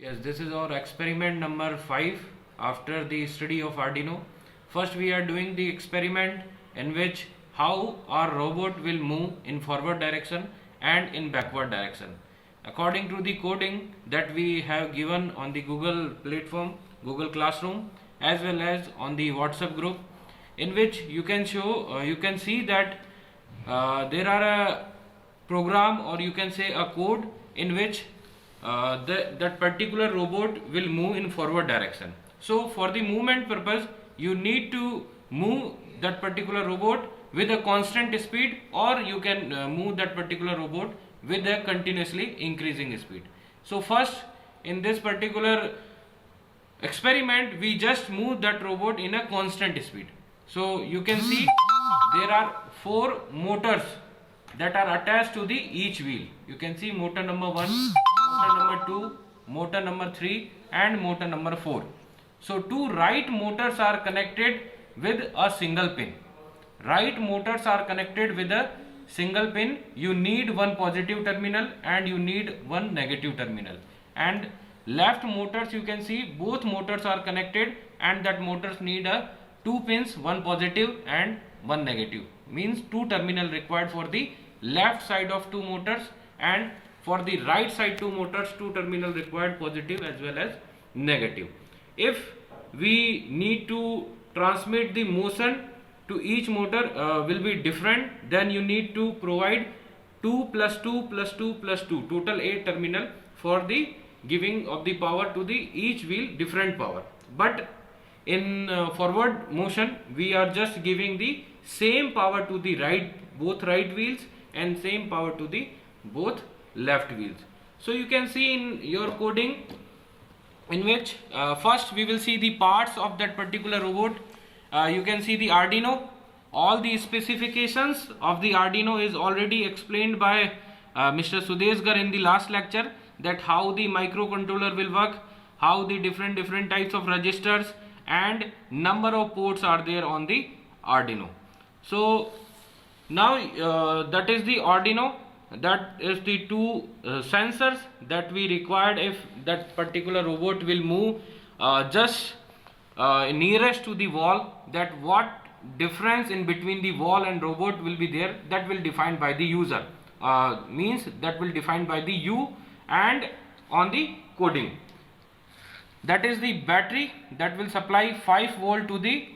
Yes, this is our experiment number 5 after the study of Arduino. First we are doing the experiment in which how our robot will move in forward direction and in backward direction. According to the coding that we have given on the Google platform, Google Classroom, as well as on the WhatsApp group, in which you can see that there are a program, or you can say a code, in which that particular robot will move in forward direction. So for the movement purpose you need to move that particular robot with a constant speed, or you can move that particular robot with a continuously increasing speed. So first, in this particular experiment, we just move that robot in a constant speed. So you can see there are 4 motors that are attached to the each wheel. You can see motor number 1, motor number 2, motor number 3 and motor number 4. So 2 right motors are connected with a single pin. Right motors are connected with a single pin. You need one positive terminal and you need one negative terminal. And left motors, you can see both motors are connected, and that motors need a 2 pins, one positive and one negative. Means 2 terminal required for the left side of 2 motors, and for the right side 2 motors 2 terminal required, positive as well as negative. If we need to transmit the motion to each motor will be different, then you need to provide 2 plus 2 plus 2 plus 2, total 8 terminal for the giving of the power to the each wheel, different power. But in forward motion we are just giving the same power to the both right wheels and same power to the both left wheels. So you can see in your coding, in which first we will see the parts of that particular robot. You can see the Arduino. All the specifications of the Arduino is already explained by Mr. Sudeshgar in the last lecture, that how the microcontroller will work, how the different types of registers and number of ports are there on the Arduino. So now that is the Arduino, that is the 2 sensors that we required if that particular robot will move just nearest to the wall. That what difference in between the wall and robot will be there, that will defined by the user, means that will defined by the you and on the coding. That is the battery that will supply 5 volt to the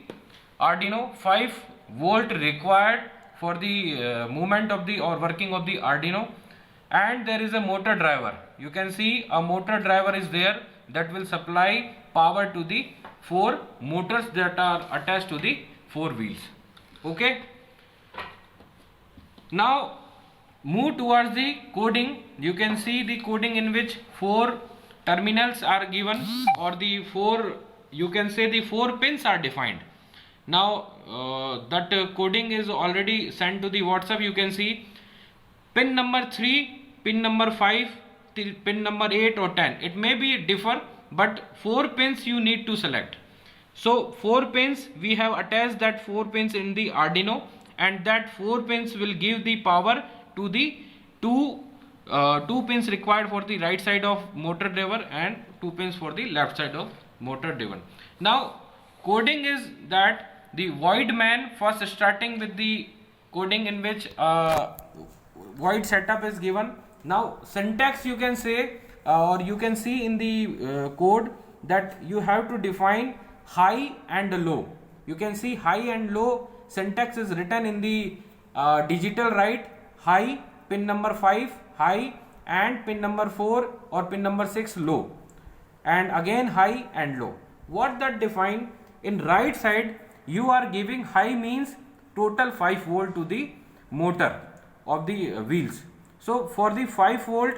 Arduino. 5 volt required for the movement of the or working of the Arduino. And there is a motor driver. You can see a motor driver is there that will supply power to the 4 motors that are attached to the 4 wheels. Okay. Now move towards the coding. You can see the coding in which 4 terminals are given, or the 4, you can say the 4 pins are defined. Now that coding is already sent to the WhatsApp. You can see pin number 3, pin number 5, pin number 8 or 10. It may be differ, but 4 pins you need to select. So 4 pins, we have attached that 4 pins in the Arduino, and that 4 pins will give the power to the 2 pins required for the right side of motor driver and 2 pins for the left side of motor driven. Now coding is that the void main, first starting with the coding in which void setup is given. Now syntax, you can say or you can see in the code that you have to define high and low. You can see high and low syntax is written in the digital right. High, pin number 5 high, and pin number 4 or pin number 6 low, and again high and low. What that define? In right side you are giving high, means total 5 volt to the motor of the wheels. So for the 5 volt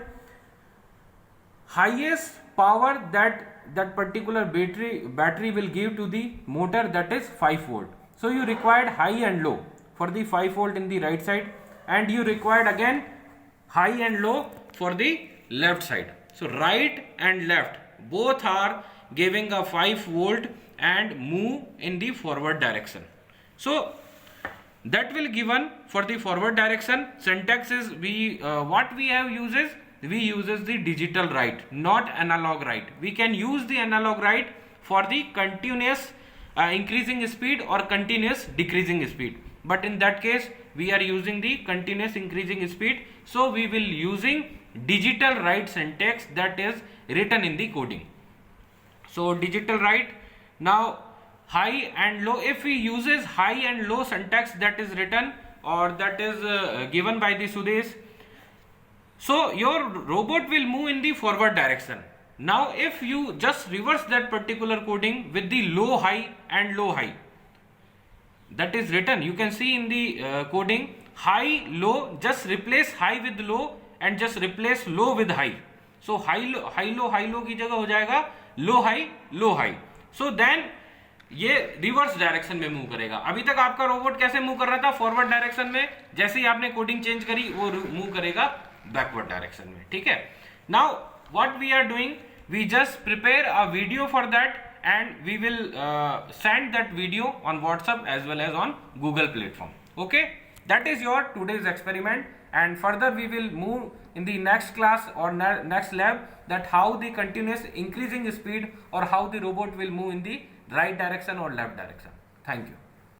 highest power that particular battery will give to the motor, that is 5 volt. So you required high and low for the 5 volt in the right side, and you required again high and low for the left side. So right and left both are giving a 5 volt and move in the forward direction. So that will given for the forward direction. Syntax is what we have used is we uses the digital write, not analog write. We can use the analog write for the continuous increasing speed or continuous decreasing speed, but in that case we are using the continuous increasing speed, so we will using digital write syntax that is written in the coding. So digital write, now high and low, if we uses high and low syntax that is written or that is given by the Sudesh, so your robot will move in the forward direction. Now if you just reverse that particular coding with the low high and low high that is written, you can see in the coding high low, just replace high with low and just replace low with high. So high low की जगह हो जाएगा लो high. So then ये reverse direction में move करेगा. अभी तक आपका रोबोट कैसे मूव कर रहा था? फॉरवर्ड डायरेक्शन में. जैसे ही आपने कोडिंग चेंज करी वो मूव करेगा बैकवर्ड डायरेक्शन में. ठीक है. Now what we are doing, we just prepare a video for that and we will send that video on WhatsApp as well as on Google platform. Okay, that is your today's experiment, and further we will move in the next class or next lab that how the continuous increasing speed or how the robot will move in the right direction or left direction. Thank you.